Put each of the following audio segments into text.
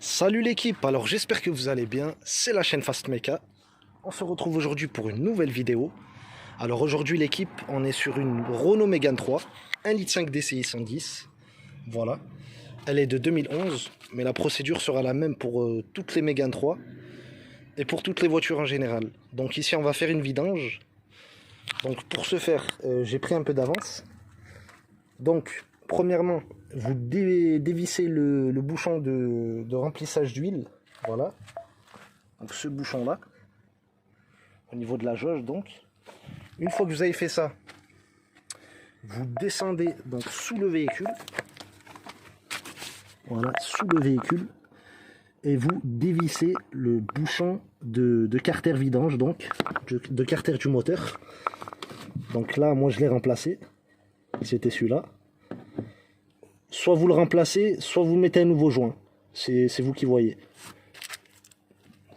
Salut l'équipe, alors j'espère que vous allez bien, c'est la chaîne Fast Mecha. On se retrouve aujourd'hui pour une nouvelle vidéo. Alors aujourd'hui l'équipe, on est sur une Renault Mégane 3, 1,5 litre DCI 110. Voilà, elle est de 2011, mais la procédure sera la même pour toutes les Mégane 3 et pour toutes les voitures en général. Donc ici on va faire une vidange. Donc pour ce faire, j'ai pris un peu d'avance. Donc premièrement, vous dévissez le bouchon de remplissage d'huile. Voilà. Donc ce bouchon là. Au niveau de la jauge donc. Une fois que vous avez fait ça, vous descendez donc sous le véhicule. Voilà, sous le véhicule. Et vous dévissez le bouchon de carter vidange, donc de carter du moteur. Donc là, moi je l'ai remplacé. C'était celui-là. Soit vous le remplacez, soit vous mettez un nouveau joint. C'est vous qui voyez.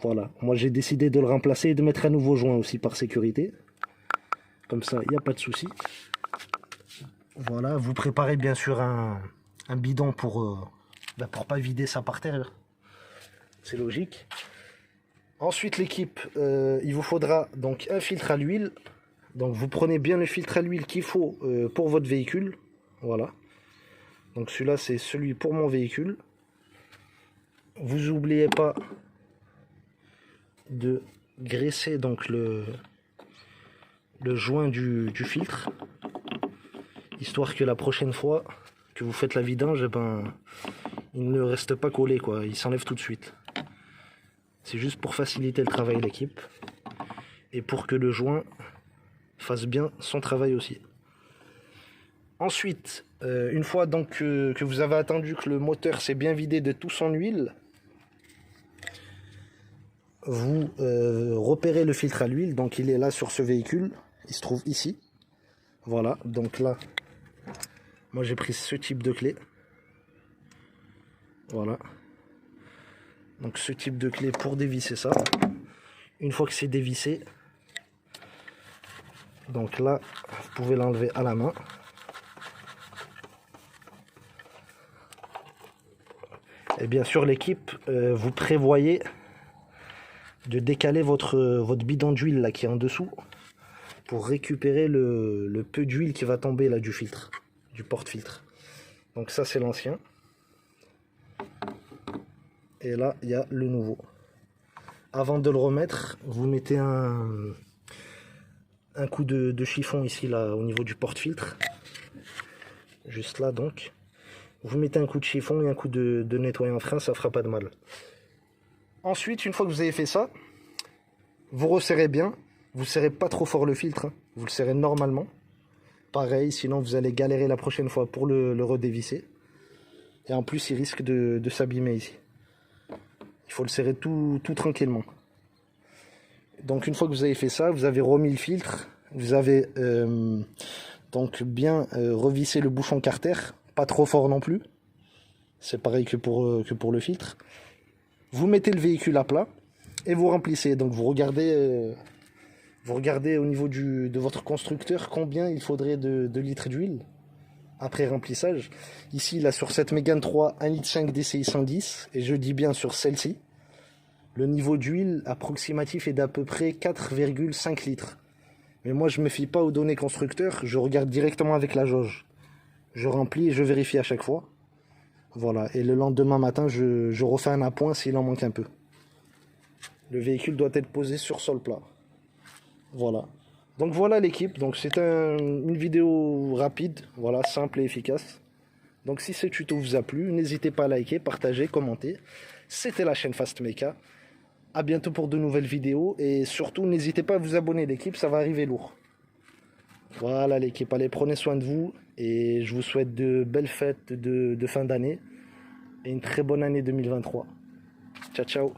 Voilà. Moi, j'ai décidé de le remplacer et de mettre un nouveau joint aussi par sécurité. Comme ça, il n'y a pas de souci. Voilà. Vous préparez bien sûr un bidon pour pas vider ça par terre. C'est logique. Ensuite, l'équipe, il vous faudra donc un filtre à l'huile. Donc, vous prenez bien le filtre à l'huile qu'il faut pour votre véhicule. Voilà. Donc celui-là, c'est celui pour mon véhicule. Vous n'oubliez pas de graisser donc le joint du filtre, histoire que la prochaine fois que vous faites la vidange, il ne reste pas collé, quoi. Il s'enlève tout de suite. C'est juste pour faciliter le travail de l'équipe et pour que le joint fasse bien son travail aussi. Ensuite, une fois donc que vous avez attendu que le moteur s'est bien vidé de tout son huile, vous repérez le filtre à l'huile. Donc il est là sur ce véhicule, il se trouve ici. Voilà, donc là, moi j'ai pris ce type de clé. Voilà. Donc ce type de clé pour dévisser ça. Une fois que c'est dévissé, donc là, vous pouvez l'enlever à la main. Et bien sûr l'équipe, vous prévoyez de décaler votre bidon d'huile là qui est en dessous pour récupérer le peu d'huile qui va tomber là du filtre, du porte-filtre. Donc ça c'est l'ancien. Et là il y a le nouveau. Avant de le remettre, vous mettez un coup de chiffon ici là au niveau du porte-filtre. Juste là donc. Vous mettez un coup de chiffon et un coup de nettoyant frein, ça fera pas de mal. Ensuite, une fois que vous avez fait ça, vous resserrez bien. Vous serrez pas trop fort le filtre, hein. Vous le serrez normalement. Pareil, sinon vous allez galérer la prochaine fois pour le redévisser. Et en plus, il risque de s'abîmer ici. Il faut le serrer tout tranquillement. Donc une fois que vous avez fait ça, vous avez remis le filtre. Vous avez donc bien revissé le bouchon carter. Pas trop fort non plus. C'est pareil que pour le filtre. Vous mettez le véhicule à plat et vous remplissez. Donc vous regardez au niveau de votre constructeur combien il faudrait de litres d'huile après remplissage. Ici, là, sur cette Mégane 3, 1,5 litre DCI 110, et je dis bien sur celle-ci, le niveau d'huile approximatif est d'à peu près 4,5 litres. Mais moi, je ne me fie pas aux données constructeurs, je regarde directement avec la jauge. Je remplis et je vérifie à chaque fois. Voilà, et le lendemain matin, je refais un appoint s'il en manque un peu. Le véhicule doit être posé sur sol plat. Voilà. Donc voilà l'équipe, donc c'est une vidéo rapide, voilà, simple et efficace. Donc si ce tuto vous a plu, n'hésitez pas à liker, partager, commenter. C'était la chaîne Fast Mecha. A bientôt pour de nouvelles vidéos et surtout n'hésitez pas à vous abonner l'équipe, ça va arriver lourd. Voilà l'équipe, allez prenez soin de vous et je vous souhaite de belles fêtes de fin d'année et une très bonne année 2023. Ciao ciao.